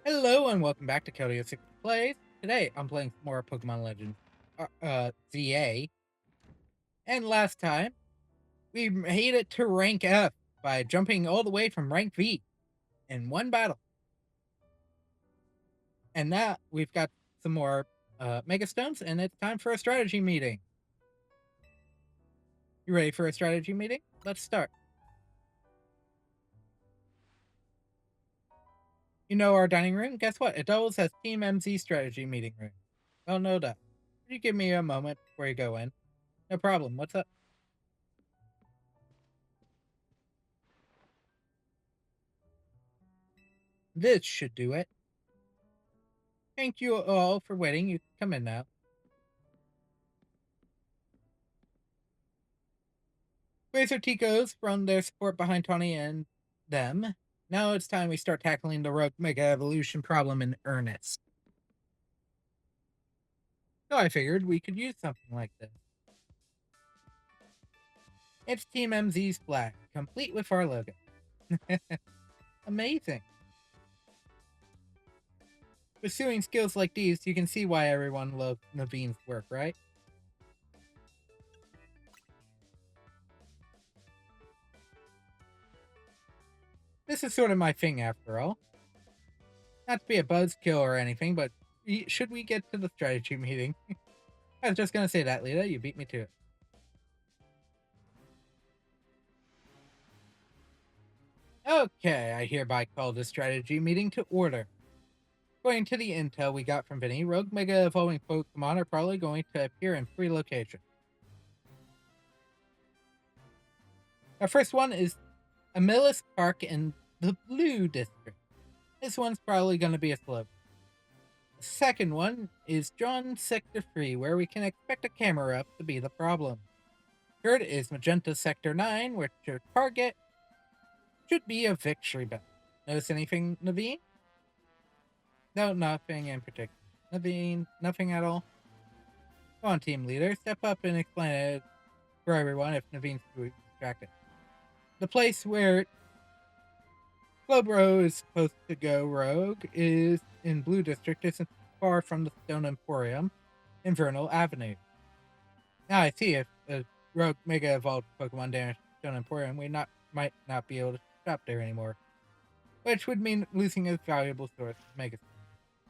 Hello and welcome back to Keldeo 6 Plays. Today I'm playing some more Pokemon Legends ZA. And last time we made it to rank F by jumping all the way from rank V in one battle. And now we've got some more Mega Stones and it's time for a strategy meeting. You ready for a strategy meeting? Let's start. You know our dining room? Guess what? It doubles as Team MZ strategy meeting room. Well, no doubt. Could you give me a moment before you go in? No problem. What's up? This should do it. Thank you all for waiting. You can come in now. Razor Ticos from their support behind Tawny and them. Now it's time we start tackling the Rogue Mega Evolution problem in earnest. So I figured we could use something like this. It's Team MZ's flag, complete with our logo. Amazing. Pursuing skills like these, you can see why everyone loved Naveen's work, right? This is sort of my thing after all. Not to be a buzzkill or anything, but should we get to the strategy meeting? I was just gonna say that, Lita. You beat me to it. Okay, I hereby call the strategy meeting to order. According to the intel we got from Vinny, Rogue Mega Evolving Pokemon are probably going to appear in 3 locations. Our first one is Amelis Park in the Blue District. This one's probably going to be a slope. The second one is John Sector 3, where we can expect a camera up to be the problem. Third is Magenta Sector 9, which your target should be a victory bell. Notice anything, Naveen? No, nothing in particular. Naveen, nothing at all? Come on, team leader, step up and explain it for everyone if Naveen's too distracted. The place where Slowbro is supposed to go rogue is in Blue District, isn't far from the Stone Emporium, Infernal Avenue. Now I see if a rogue Mega Evolved Pokemon damaged Stone Emporium, we might not be able to shop there anymore. Which would mean losing a valuable source of Mega Stones.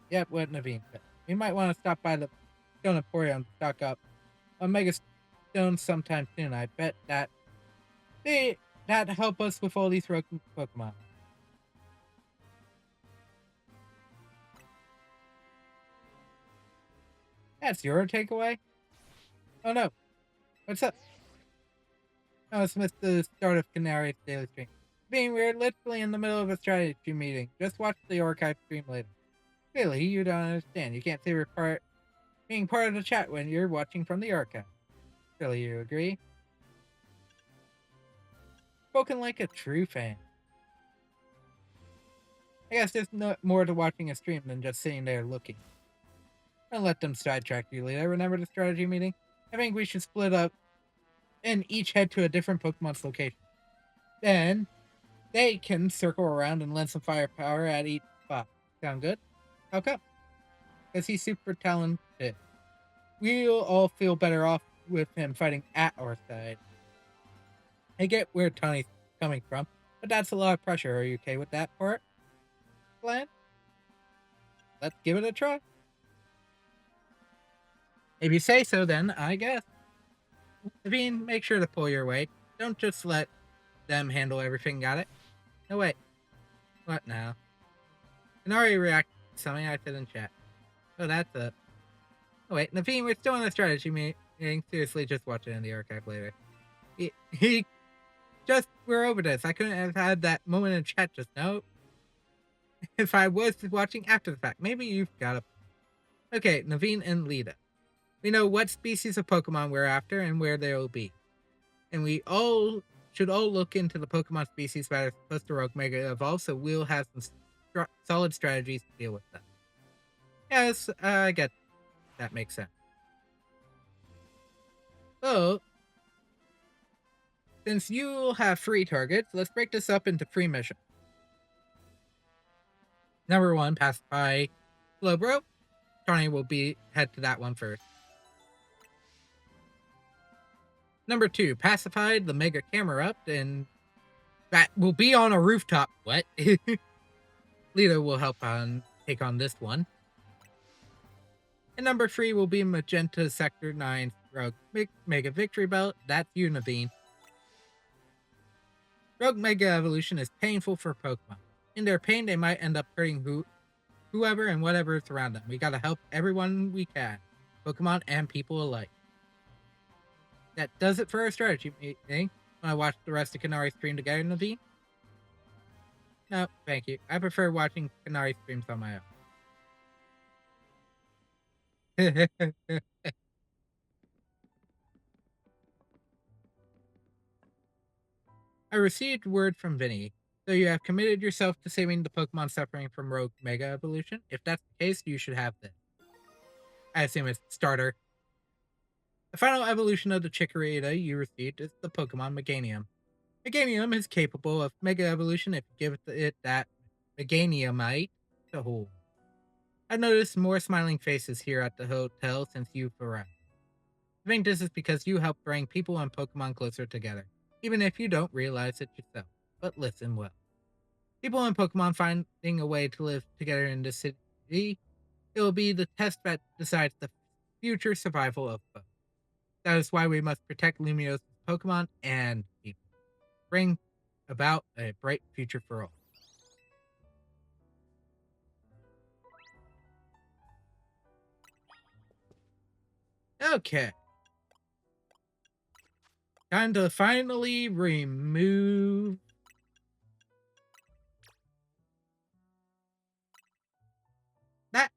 Yep, what Naveen said. We might want to stop by the Stone Emporium to stock up on Mega Stones sometime soon. I bet that that help us with all these rogue Pokemon. That's your takeaway? Oh no. What's up? Oh, it's missed the start of Canary's daily stream. We're literally in the middle of a strategy meeting. Just watch the archive stream later. Really, you don't understand. You can't say we're being part of the chat when you're watching from the archive. Really, you agree? Spoken like a true fan. I guess there's no more to watching a stream than just sitting there looking. Don't let them sidetrack you later. Remember the strategy meeting? I think we should split up and each head to a different Pokemon's location. Then they can circle around and lend some firepower at each spot. Sound good? How come? Because he's super talented. We'll all feel better off with him fighting at our side. I get where Tony's coming from, but that's a lot of pressure. Are you okay with that part? Plan? Let's give it a try. If you say so, then I guess. Naveen, make sure to pull your weight. Don't just let them handle everything, got it? No, wait. What now? Inari reacted to something I said in chat. Oh, that's it. Oh, wait, Naveen, we're still in the strategy meeting. Seriously, just watch it in the archive later. He just, we're over this. I couldn't have had that moment in chat just now. If I was watching after the fact, maybe you've got a... Okay, Naveen and Lita. We know what species of Pokemon we're after and where they'll be. And we should all look into the Pokemon species that are supposed to Rogue Mega Evolve, so we'll have some solid strategies to deal with them. Yes, I get that makes sense. So, since you'll have 3 targets, let's break this up into 3 missions. Number 1, pacify Slowbro. Tony will head to that one first. Number 2, pacify the Mega Camerupt, and that will be on a rooftop. What? Lito will help take on this one. And number 3 will be Magenta Sector 9 Rogue Mega Victory Belt. That's Unibeam. Rogue Mega Evolution is painful for Pokemon. In their pain, they might end up hurting whoever and whatever is around them. We gotta help everyone we can, Pokemon and people alike. That does it for our strategy meeting. Wanna watch the rest of Kanari's stream together, Nadine? No, thank you. I prefer watching Kanari streams on my own. I received word from Vinny. So you have committed yourself to saving the Pokemon suffering from Rogue Mega Evolution? If that's the case, you should have this. I assume it's starter. The final evolution of the Chikorita you received is the Pokemon Meganium. Meganium is capable of Mega Evolution if you give it that Meganiumite to hold. I've noticed more smiling faces here at the hotel since you've arrived. I think this is because you help bring people and Pokemon closer together, even if you don't realize it yourself. But listen well. People and Pokemon finding a way to live together in this city, it will be the test that decides the future survival of both. That is why we must protect Lumiose Pokemon and people. Bring about a bright future for all. Okay. Time to finally remove that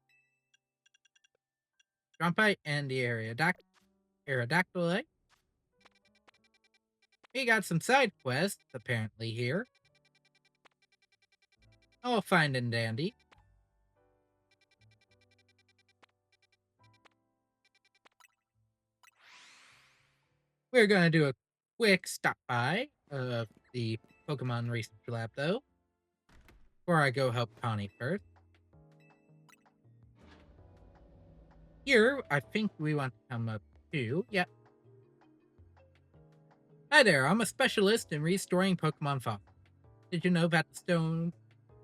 Trumpite and the Aerodactyl. We got some side quests, apparently, here. All fine and dandy. We're going to do a quick stop by of the Pokemon Research Lab, though, before I go help Connie first. Here, I think we want to come up to, yep. Hi there, I'm a specialist in restoring Pokemon fossils. Did you know that the Stone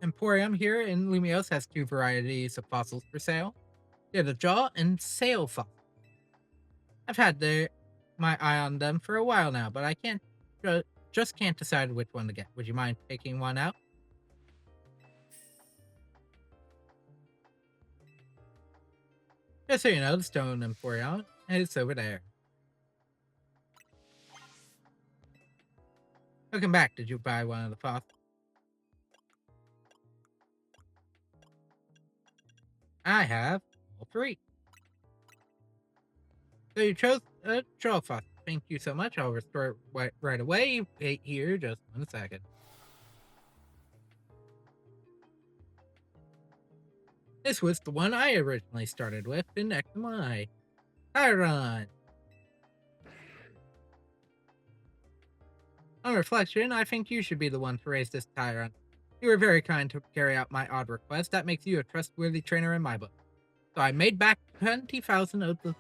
Emporium here in Lumiose has 2 varieties of fossils for sale? They're the Jaw and Sail fossils. I've had my eye on them for a while now, but I just can't decide which one to get. Would you mind taking one out? Just so you know, the Stone Emporium is over there. Looking back, did you buy one of the fossils? I have all 3. So you chose a Jaw fossil. Thank you so much. I'll restore it right away. Wait here just 1 second. This was the one I originally started with in XMI. Tyron! On reflection, I think you should be the one to raise this Tyron. You were very kind to carry out my odd request. That makes you a trustworthy trainer in my book. So I made back 20,000 of the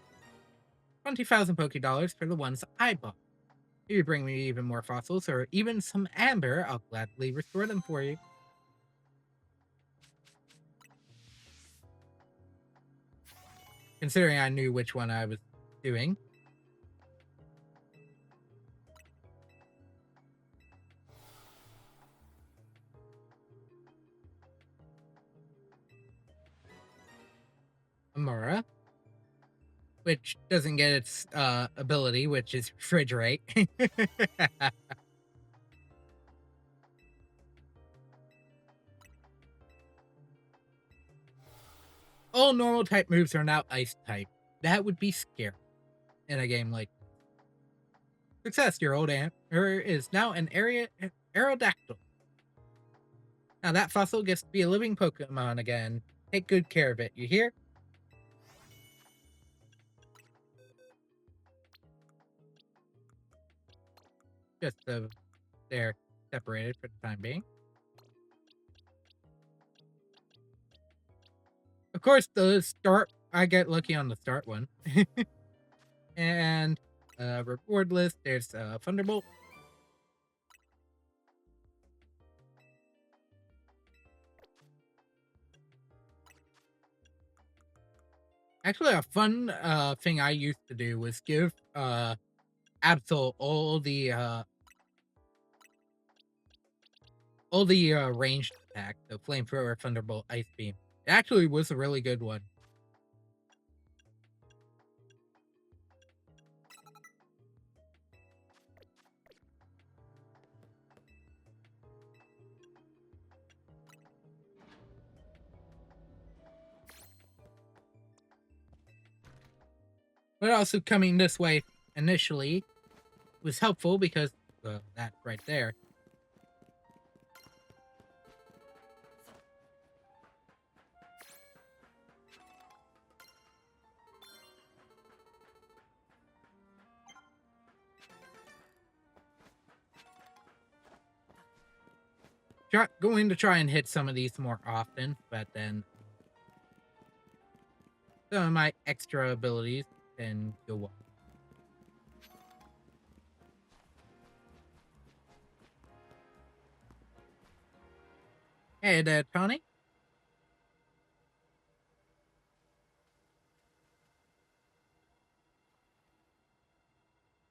20,000 Poké-Dollars for the ones I bought. If you bring me even more fossils or even some amber, I'll gladly restore them for you. Considering I knew which one I was doing. Amura. Which doesn't get its ability, which is refrigerate. All normal type moves are now ice type. That would be scary in a game like this. Success, your old Amber is now an Aerodactyl. Now that fossil gets to be a living Pokemon again. Take good care of it, you hear? Just so they're separated for the time being. course, the start, I get lucky on the start one. And reward list, there's Thunderbolt. Actually, a fun thing I used to do was give Absol all the ranged attack, so Flamethrower, Thunderbolt, Ice Beam. It actually was a really good one. But also coming this way initially was helpful because, well, that right there. Going to try and hit some of these more often, but then some of my extra abilities can go up. Hey there, Tony.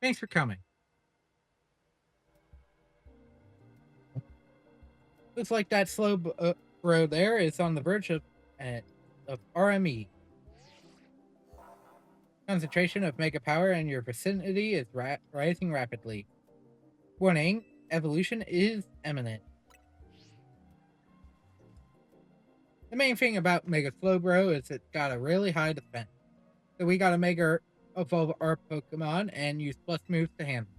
Thanks for coming. Looks like that slow bro there is on the verge of RME. Concentration of mega power in your vicinity is rising rapidly. Warning, evolution is imminent. The main thing about Mega Slowbro is it's got a really high defense. So we gotta Mega evolve our Pokemon and use plus moves to handle.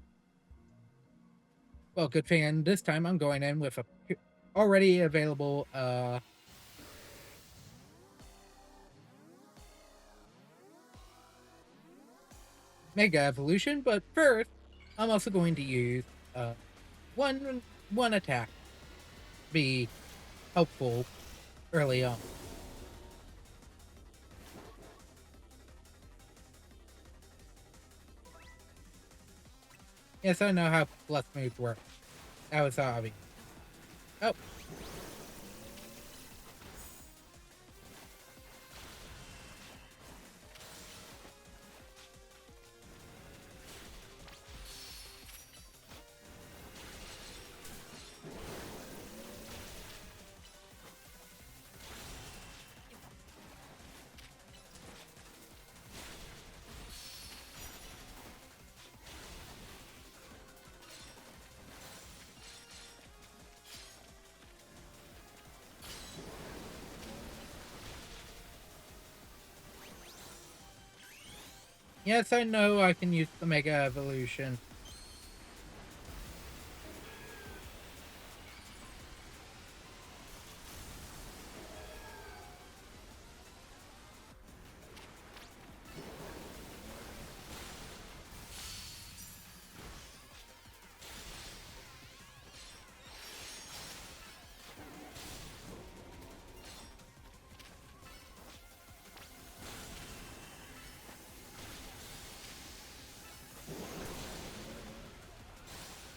Well, good thing this time I'm going in with a already available Mega Evolution, but first I'm also going to use one attack to be helpful early on. Yes, I know how plus moves work. That was obvious. Oh. Yes, I know I can use the Mega Evolution.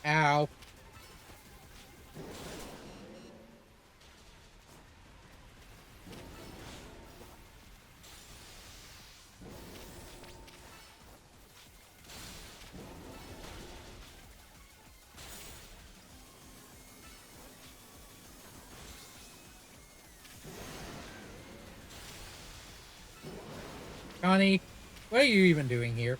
Ow. Connie, what are you even doing here?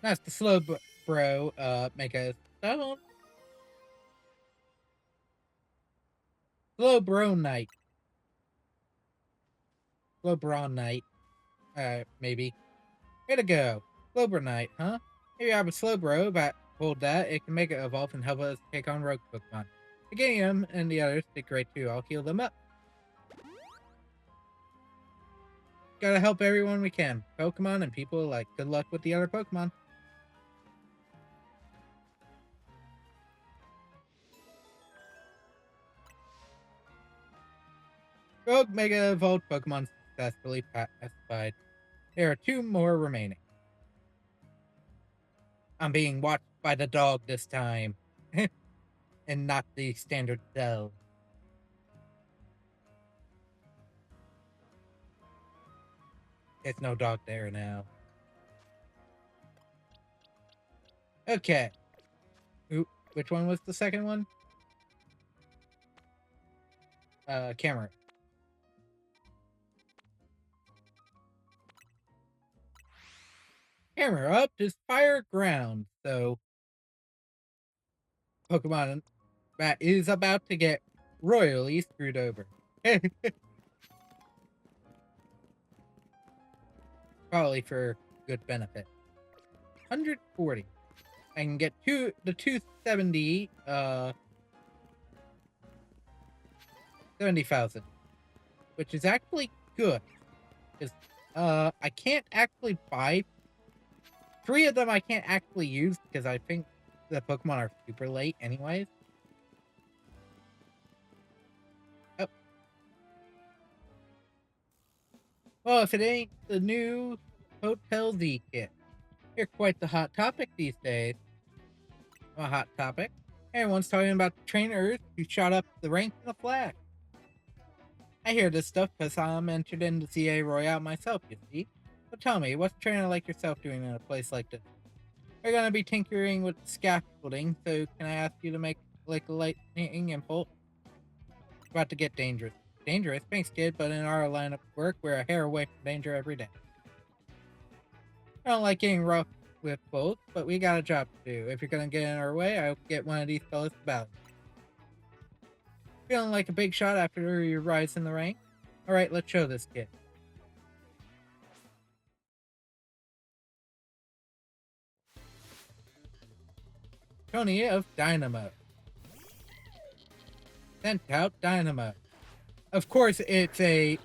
That's the slow bro, Mega Stone. Slow bro knight. Slow bron knight. Maybe. Way to go. Slow bro knight, huh? Maybe I have a slow bro, but hold that, it can make it evolve and help us take on rogue Pokemon. The Gingham and the others did great too. I'll heal them up. gotta help everyone we can. Pokemon and people alike. Good luck with the other Pokemon. Rogue Mega Evolved Pokemon successfully pacified. There are 2 more remaining. I'm being watched by the dog this time. And not the standard cell. There's no dog there now. Okay. Ooh, which one was the second one? Camera. Camera up is fire ground. So, Pokemon that is about to get royally screwed over. Probably for good benefit. 140. I can get the 270, 70,000. Which is actually good. Because, I can't actually buy 3 of them I can't actually use because I think the Pokemon are super late anyways. Oh. Well, if it ain't the new Hotel Z kit. You're quite the hot topic these days. A hot topic. Everyone's talking about the trainers who shot up the rank in the flag. I hear this stuff because I'm entered into CA Royale myself, you see. But tell me, what's a trainer like yourself doing in a place like this? We're gonna be tinkering with scaffolding, so can I ask you to make like a lightning impulse? About to get dangerous. Dangerous? Thanks, kid, but in our line of work, we're a hair away from danger every day. I don't like getting rough with both, but we got a job to do. If you're gonna get in our way, I'll get one of these fellas to battle. Feeling like a big shot after your rise in the rank? Alright, let's show this kid. Tony of Dynamo. Sent out Dynamo. Of course, it's a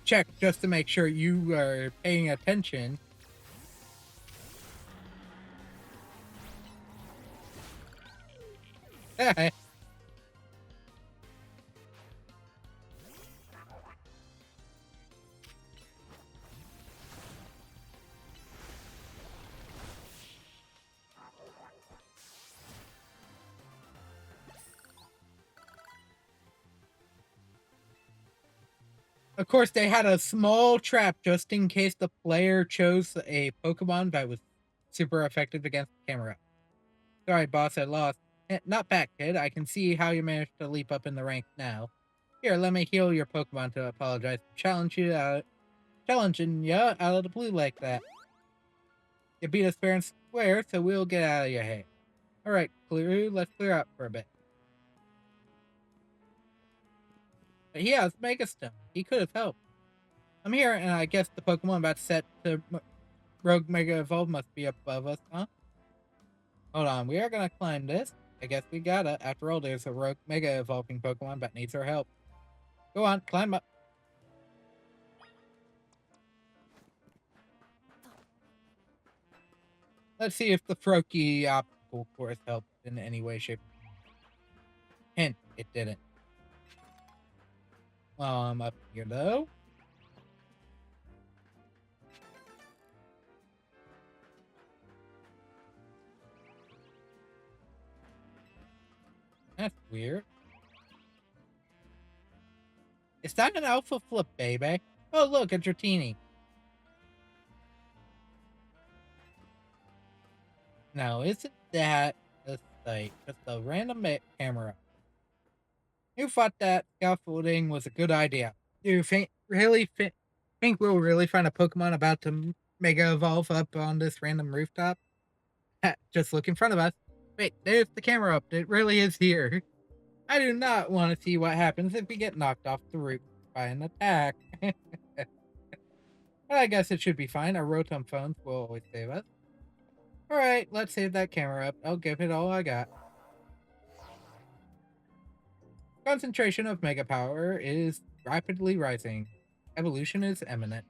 check just to make sure you are paying attention. Of course, they had a small trap just in case the player chose a Pokemon that was super effective against the camera. Sorry, boss, I lost. Not bad, kid. I can see how you managed to leap up in the ranks now. Here, let me heal your Pokemon to apologize for challenging you out of the blue like that. You beat us fair and square, so we'll get out of your hair. Alright, let's clear out for a bit. But he has Mega Stone. He could have helped. I'm here, and I guess the Pokemon about set to Rogue Mega Evolve must be above us, huh? Hold on, we are gonna climb this. I guess we gotta. After all, there's a Rogue Mega Evolving Pokemon that needs our help. Go on, climb up. Let's see if the Froakie obstacle course helped in any way, shape, or form. Hint, it didn't. Up here though. That's weird. Is that an Alpha Flip, baby? Oh, look, a Dratini. Now, isn't that a sight? Just a random camera. Who thought that scaffolding was a good idea? Do you think we'll really find a Pokemon about to Mega Evolve up on this random rooftop? Just look in front of us. Wait, there's the camera up. It really is here. I do not want to see what happens if we get knocked off the roof by an attack. I guess it should be fine. Our Rotom phones will always save us. Alright, let's save that camera up. I'll give it all I got. Concentration of Mega Power is rapidly rising. Evolution is imminent.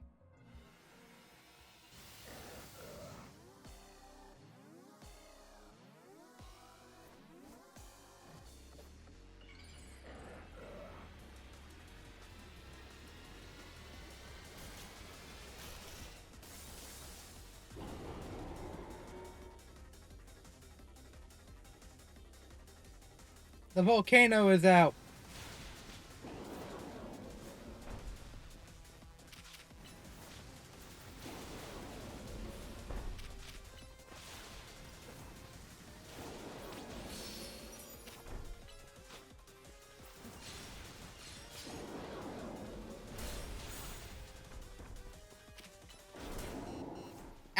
The volcano is out.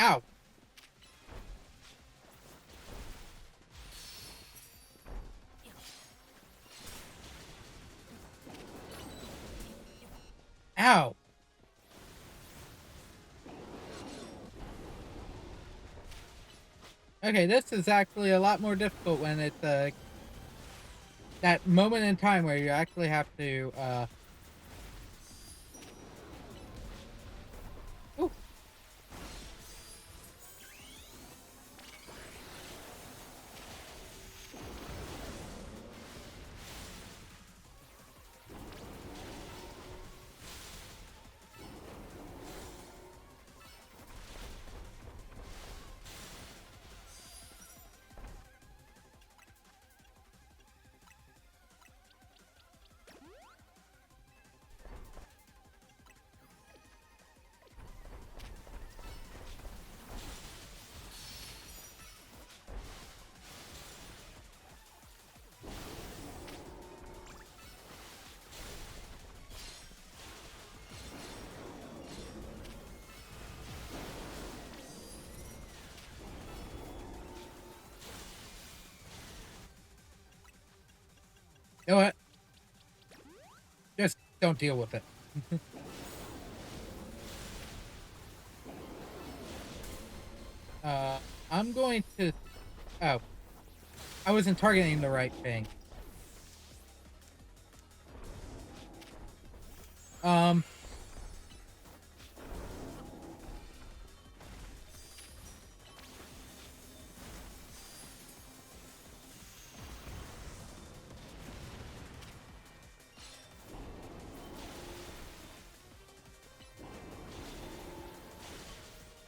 Ow. Ow. Okay, this is actually a lot more difficult when it's that moment in time where you actually have to ooh. You know what? Just don't deal with it. uh, I'm going to. Oh, I wasn't targeting the right thing. Um.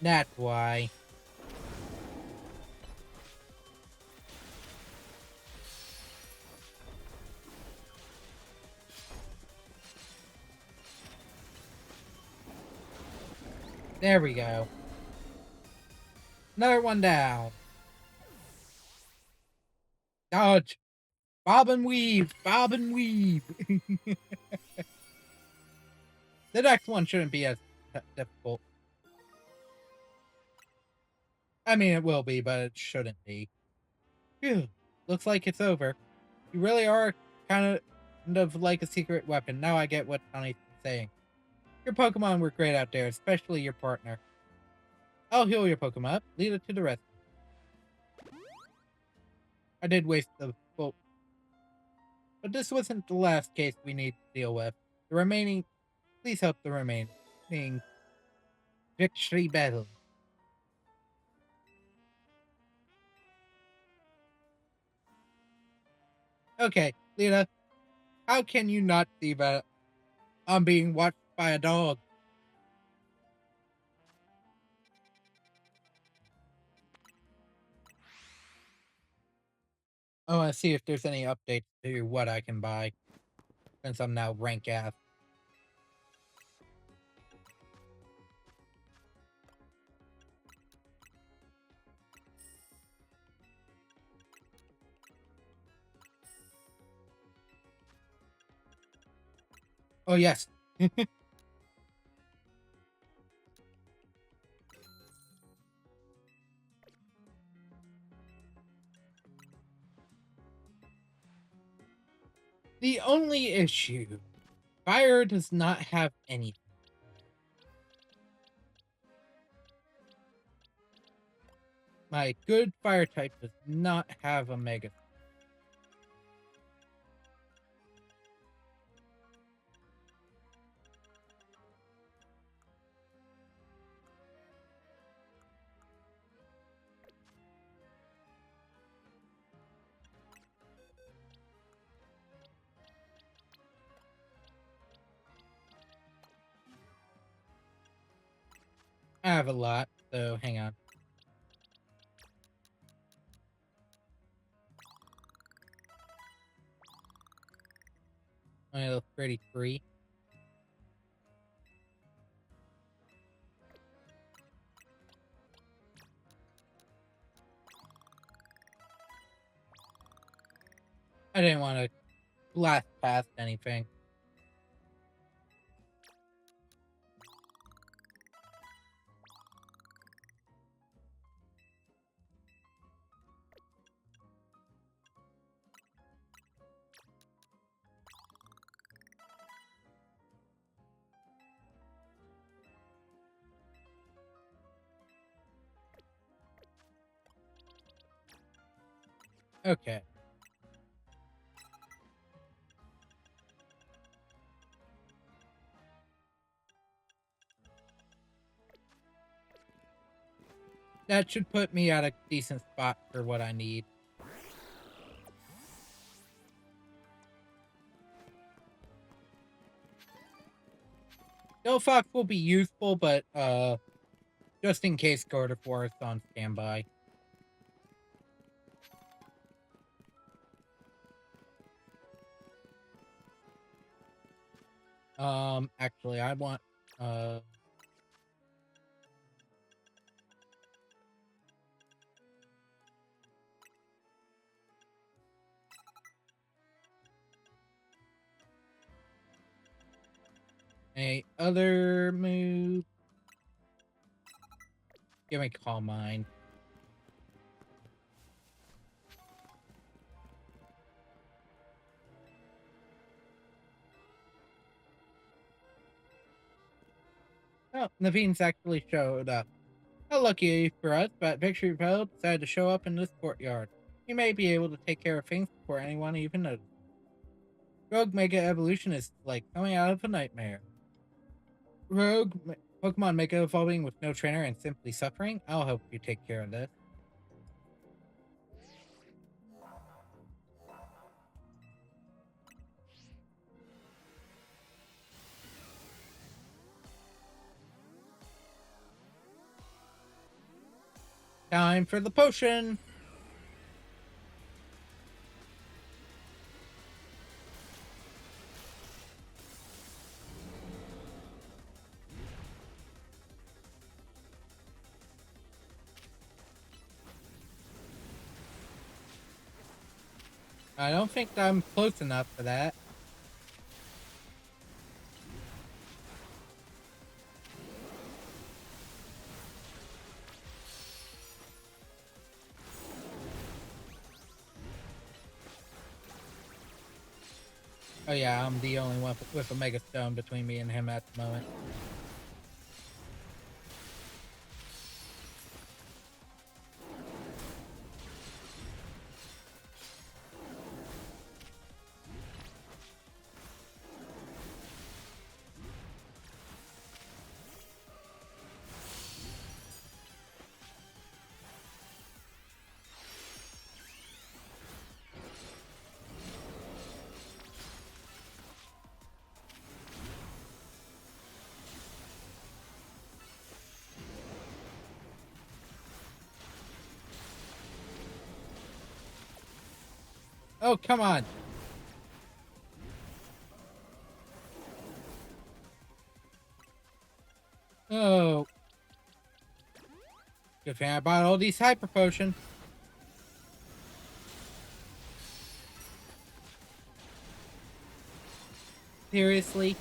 That's why. There we go. Another one down. Dodge. Bob and weave. Bob and weave. The next one shouldn't be as difficult. I mean, it will be, but it shouldn't be. Phew. Looks like it's over. You really are kind of like a secret weapon. Now I get what Tony's saying. Your Pokemon were great out there, especially your partner. I'll heal your Pokemon up. Lead it to the rest. I did waste the full. But this wasn't the last case we need to deal with. The remaining. Please help the remaining victory battle. Okay, Lita. How can you not see that I'm being watched by a dog? I want to see if there's any updates to what I can buy, since I'm now rank F. Oh, yes. The only issue, fire does not have anything. My good fire type does not have a mega. have a lot, so hang on. I look pretty free. I didn't want to blast past anything. Okay. That should put me at a decent spot for what I need. No Fox will be useful, but just in case Gardevoir is on standby. Actually, I want a other move. Give me Calm Mind. Oh, Naveen's actually showed up. How lucky for us, but Victory Bell decided to show up in this courtyard. You may be able to take care of things before anyone even notices. Rogue Mega Evolution is like coming out of a nightmare. Pokemon Mega Evolving with no trainer and simply suffering? I'll help you take care of this. Time for the potion! I don't think I'm close enough for that. Oh yeah, I'm the only one with a Mega Stone between me and him at the moment. Oh, come on! Oh. Good thing I bought all these Hyper Potions. Seriously?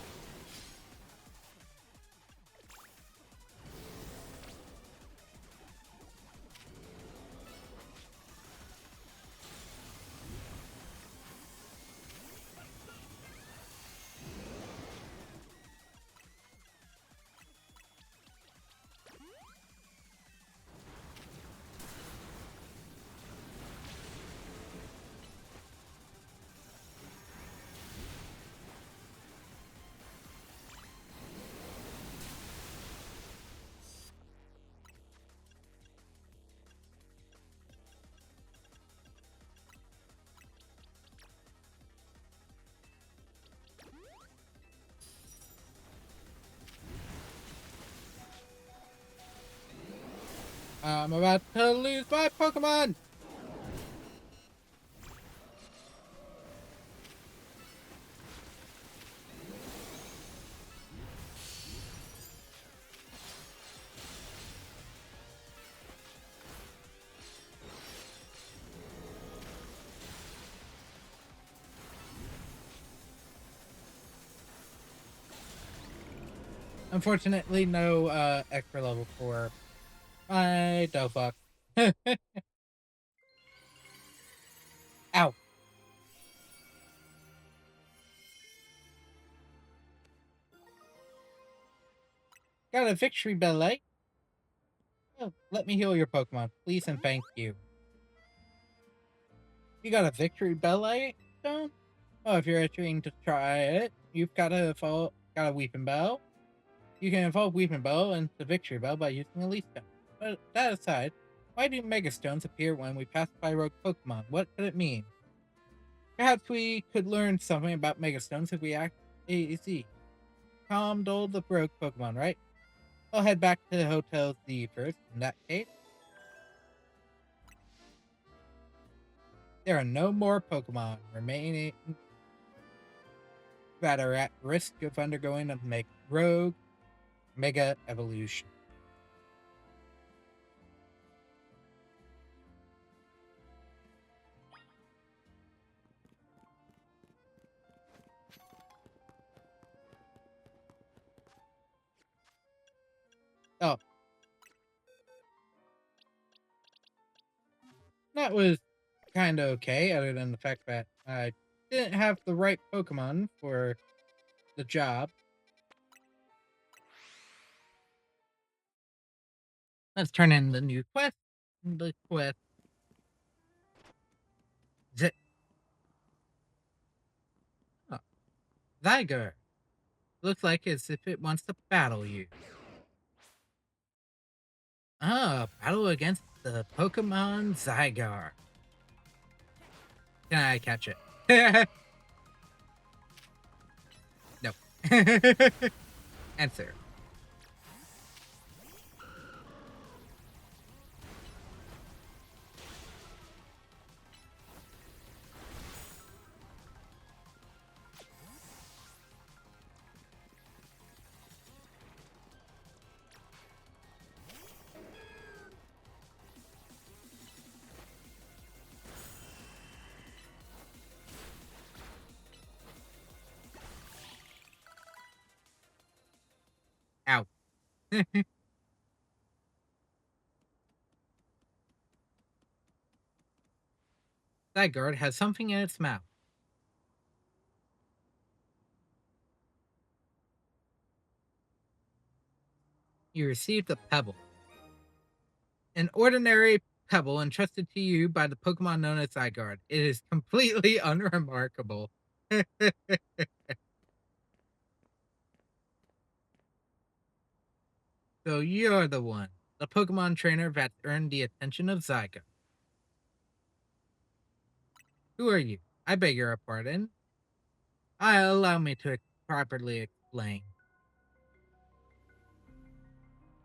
I'm about to lose my Pokemon! Unfortunately, no extra level 4. I don't fuck. Ow. Got a victory belay. Oh, let me heal your Pokemon, please and thank you. You got a victory belay stone? Oh, if you're itching to try it, you've got a Weeping Bell. You can evolve Weeping Bell into Victory Bell by using a Leaf Stone. But that aside, why do Mega Stones appear when we pacify rogue Pokemon? What could it mean? Perhaps we could learn something about Mega Stones if we act easy. Calm, dull the rogue Pokemon, right? I'll head back to the Hotel Z first. In that case, there are no more Pokemon remaining that are at risk of undergoing a rogue Mega Evolution. Oh, that was kind of okay, other than the fact that I didn't have the right Pokemon for the job. Let's turn in the new quest. The quest. Z- oh, Zyger. Looks like as if it wants to battle you. Ah, battle against the Pokemon Zygar. Can I catch it? No. Answer. Ow. Zygarde has something in its mouth. You received a pebble. An ordinary pebble entrusted to you by the Pokemon known as Zygarde. It is completely unremarkable. So you're the one, the Pokemon trainer that's earned the attention of Zygarde. Who are you? I beg your pardon. Allow me to properly explain.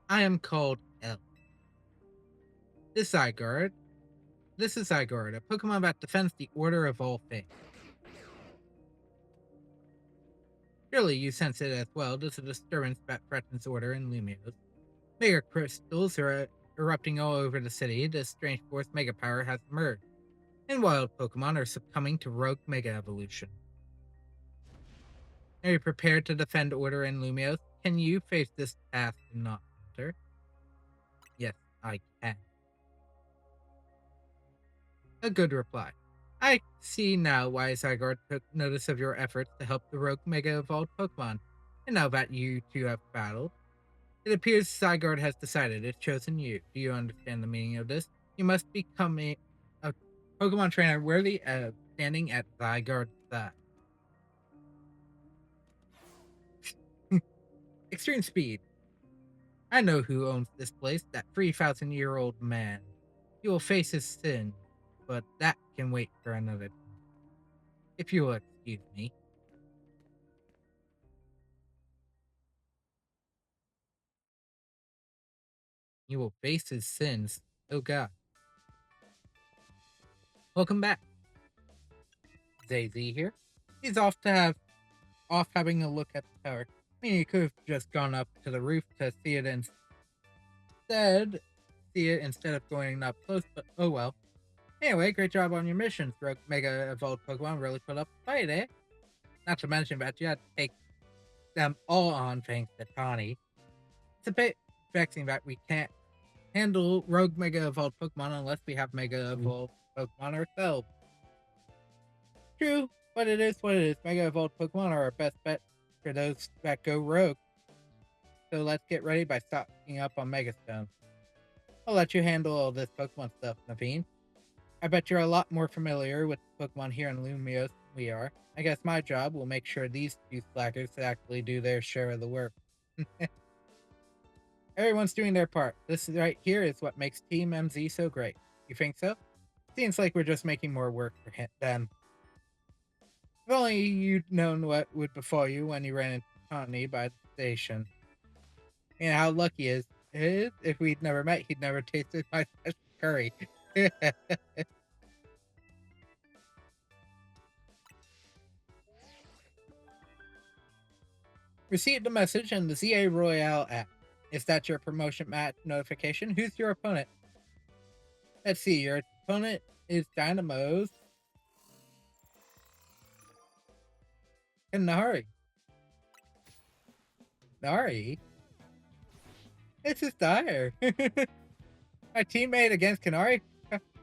I am called L. This Zygarde. This is Zygarde, a Pokemon that defends the order of all things. Surely you sense it as well. There's a disturbance that threatens order in Lumiose. Mega crystals are erupting all over the city. This strange force mega power has emerged, and wild Pokemon are succumbing to rogue mega evolution. Are you prepared to defend order in Lumiose? Can you face this task and not falter? Yes, I can. A good reply. I see now why Zygarde took notice of your efforts to help the rogue mega evolved Pokemon. And now that you two have battled, it appears Zygarde has decided it's chosen you. Do you understand the meaning of this? You must become a Pokemon trainer worthy of standing at Zygarde's side. Extreme speed. I know who owns this place, that 3,000-year-old man. He will face his sin, but that can wait for another time. If you will excuse me. You will face his sins. Oh god. Welcome back. Zay-Z here. He's off having a look at the tower. I mean, he could have just gone up to the roof to instead of going up close, but oh well. Anyway, great job on your missions. Rogue Mega Evolved Pokemon really put up a fight, eh? Not to mention that you had to take them all on thanks to Tawny. It's a bit vexing that we can't handle Rogue Mega Evolved Pokemon unless we have Mega Evolved Pokemon ourselves. True, but it is what it is. Mega Evolved Pokemon are our best bet for those that go rogue. So let's get ready by stocking up on Mega Stones. I'll let you handle all this Pokemon stuff, Naveen. I bet you're a lot more familiar with Pokemon here in Lumios than we are. I guess my job will make sure these two slackers actually do their share of the work. Everyone's doing their part. This right here is what makes Team MZ so great. You think so? Seems like we're just making more work for them. If only you'd known what would befall you when you ran into Tawny by the station. And how lucky is if we'd never met, he'd never tasted my special curry. Received a message in the ZA Royale app. Is that your promotion match notification? Who's your opponent? Let's see, your opponent is Dynamo's Kanari. Nari? This is dire. My teammate against Kanari?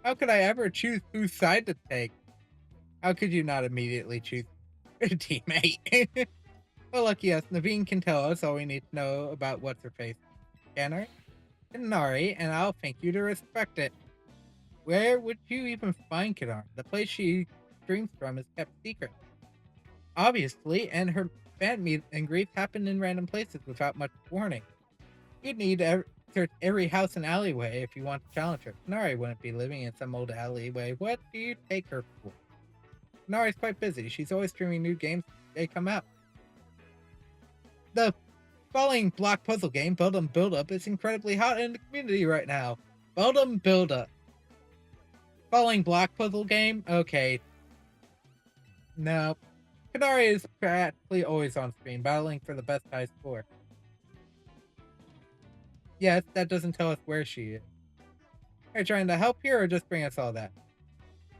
How could I ever choose whose side to take? How could you not immediately choose your teammate? Well, lucky us, Naveen can tell us all we need to know about what's her face. Kanari, and I'll thank you to respect it. Where would you even find Kanari? The place she streams from is kept secret. Obviously, and her fan meet and greets happen in random places without much warning. You'd need to search every house and alleyway if you want to challenge her. Kanari wouldn't be living in some old alleyway. What do you take her for? Kanari's quite busy. She's always streaming new games as they come out. The following block puzzle game, Build 'em Build Up, is incredibly hot in the community right now. Build 'em Build Up. Following block puzzle game? Okay. No. Kanari is practically always on screen, battling for the best high score. Yes, that doesn't tell us where she is. Are you trying to help here or just bring us all that?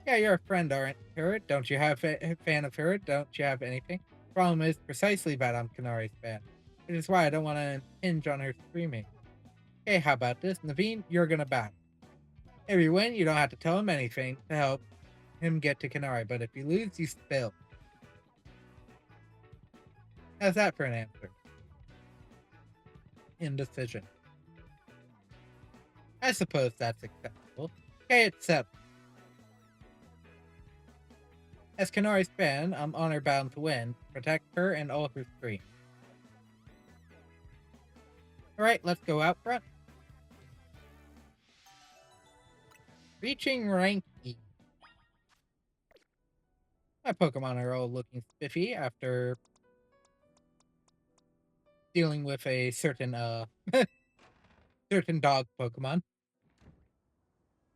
Yeah, you're a friend, aren't you? Don't you have a fan of her? Don't you have anything? Problem is precisely that I'm Kanari's fan. Which is why I don't want to hinge on her screaming. Okay, how about this? Naveen, you're gonna battle. If you win, you don't have to tell him anything to help him get to Kanari, but if you lose, you spill. How's that for an answer? Indecision. I suppose that's acceptable. Okay, it's 7. As Kanari's fan, I'm honor bound to win. Protect her and all her streams. Alright, let's go out front. Reaching rank E. My Pokemon are all looking spiffy after dealing with a certain certain dog Pokemon.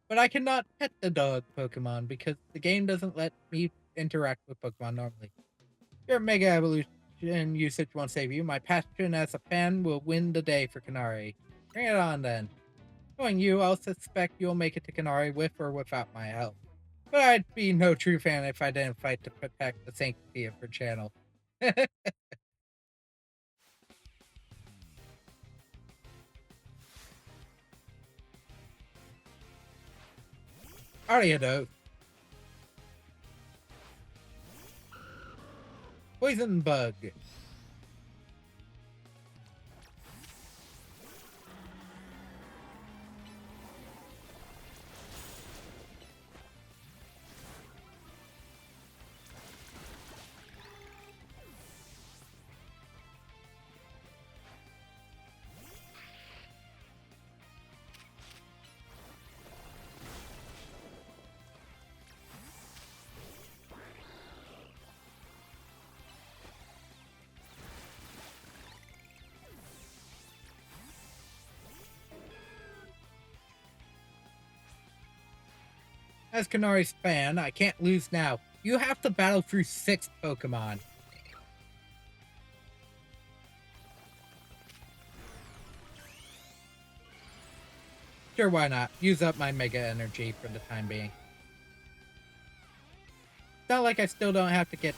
But I cannot pet the dog Pokemon because the game doesn't let me interact with Pokemon normally. Your Mega Evolution usage won't save you. My passion as a fan will win the day for Kanari. Bring it on then. Knowing you, I'll suspect you'll make it to Kanari with or without my help. But I'd be no true fan if I didn't fight to protect the sanctity of her channel. Ariado. Poison Bug. As Kanari's fan, I can't lose now. You have to battle through 6 Pokemon. Sure, why not? Use up my Mega Energy for the time being. It's not like I still don't have to get...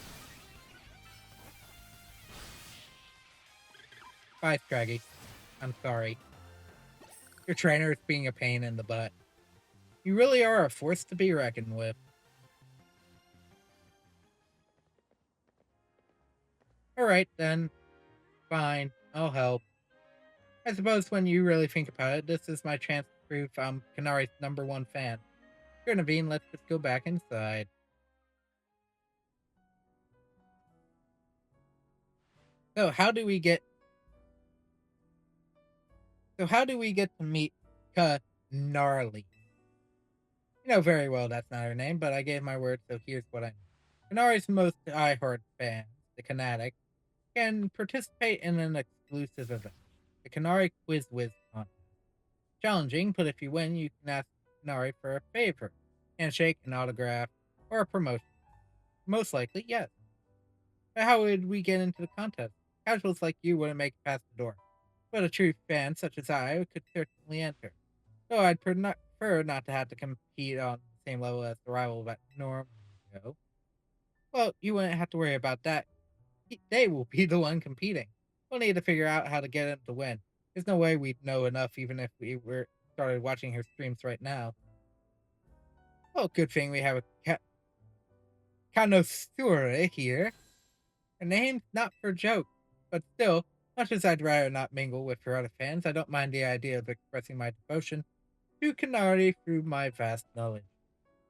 Bye, Scraggy. I'm sorry. Your trainer is being a pain in the butt. You really are a force to be reckoned with. Alright, then. Fine. I'll help. I suppose when you really think about it, this is my chance to prove I'm Kanari's #1 fan. Sure, Naveen, let's just go back inside. So how do we get... to meet Gnarly? You know very well that's not her name, but I gave my word, so here's what I know. Kanari's most diehard fans, the Knatic, can participate in an exclusive event, the Kanari Quiz Wiz contest. Challenging, but if you win, you can ask Kanari for a favor, handshake, an autograph, or a promotion. Most likely, yes. But how would we get into the contest? Casuals like you wouldn't make it past the door, but a true fan such as I could certainly enter. Though I'd prefer not to have to compete on the same level as the rival that normally go. Well, you wouldn't have to worry about that. They will be the one competing. We'll need to figure out how to get him to win. There's no way we'd know enough even if we were started watching her streams right now. Well, good thing we have a connoisseur here. Her name's not for joke, but still, much as I'd rather not mingle with her other fans, I don't mind the idea of expressing my devotion to Canary through my vast knowledge.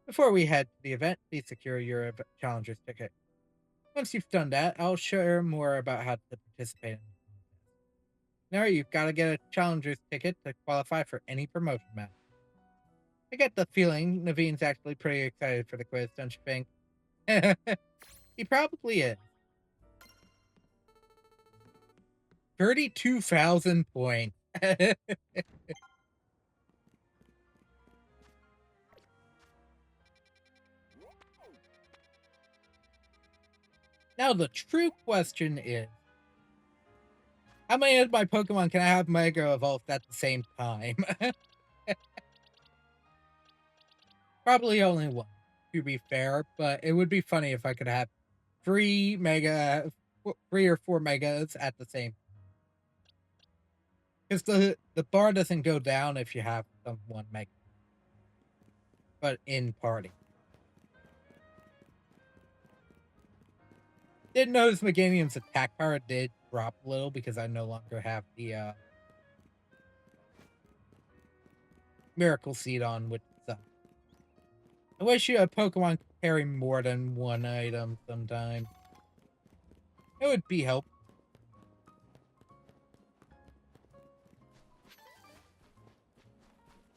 Before we head to the event, please secure your challenger's ticket. Once you've done that, I'll share more about how to participate in the contest. Now you've got to get a challenger's ticket to qualify for any promotion match. I get the feeling Naveen's actually pretty excited for the quiz, don't you think? He probably is. 32,000 points. Now the true question is, how many of my Pokemon can I have Mega Evolved at the same time? Probably only one, to be fair, but it would be funny if I could have 3 or 4 Megas at the same time. Because the bar doesn't go down if you have one Mega, but in party. Did notice Meganium's attack power did drop a little because I no longer have the Miracle Seed on, which sucks. I wish you a Pokemon could carry more than one item sometimes. It would be helpful.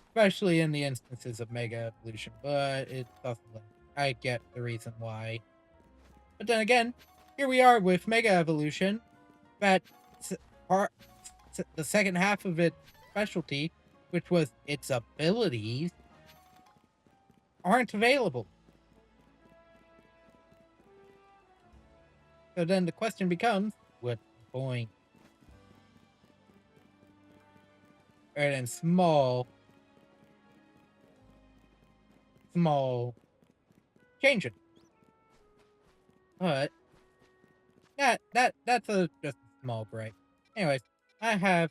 Especially in the instances of Mega Evolution, but it's also like, I get the reason why. But then again, here we are with Mega Evolution, but the second half of its specialty, which was its abilities, aren't available. So then the question becomes, what's the point? And then small change it. But that's just a small break. Anyways, I have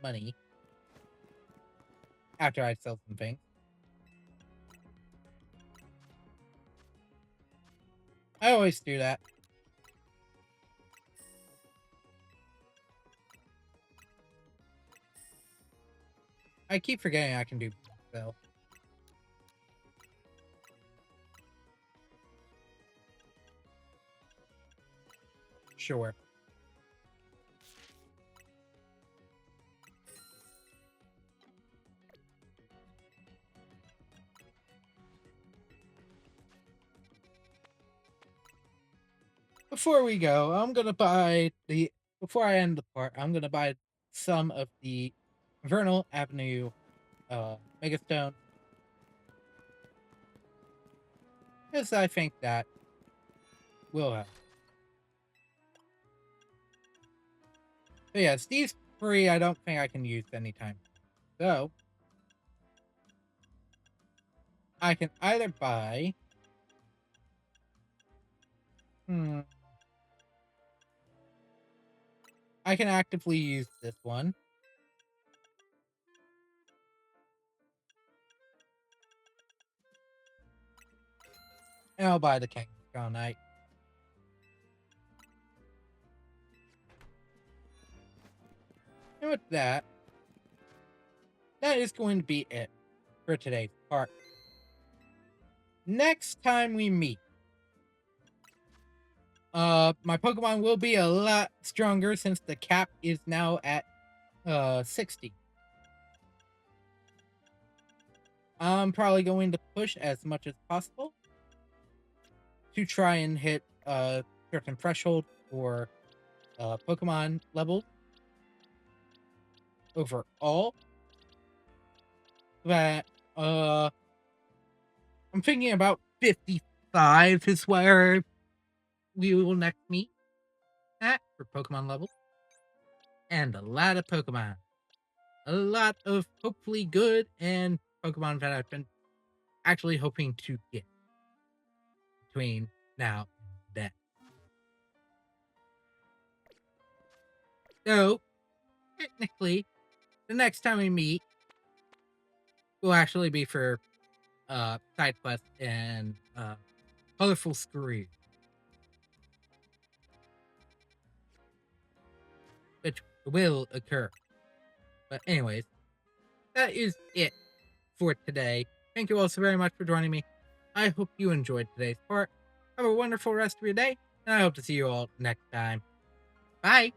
money after I sell some things. I always do that. I keep forgetting I can do sell. Sure. Before we go, I'm gonna buy before I end the part, I'm gonna buy some of the Vernal Avenue Megastone. Because I think that will help. But yes, these three I don't think I can use anytime. So, I can either buy... I can actively use this one. And I'll buy the Kangaskhan Knight. And with that, that is going to be it for today's part. Next time we meet, my Pokemon will be a lot stronger since the cap is now at 60. I'm probably going to push as much as possible to try and hit a certain threshold for Pokemon level overall. That I'm thinking about 55 is where we will next meet at for Pokemon level. And a lot of Pokemon. A lot of hopefully good and Pokemon that I've been actually hoping to get between now and then. So, technically, the next time we meet will actually be for side quest and colorful screw, which will occur. But anyways, that is it for today. Thank you all so very much for joining me. I hope you enjoyed today's part. Have a wonderful rest of your day, and I hope to see you all next time. Bye!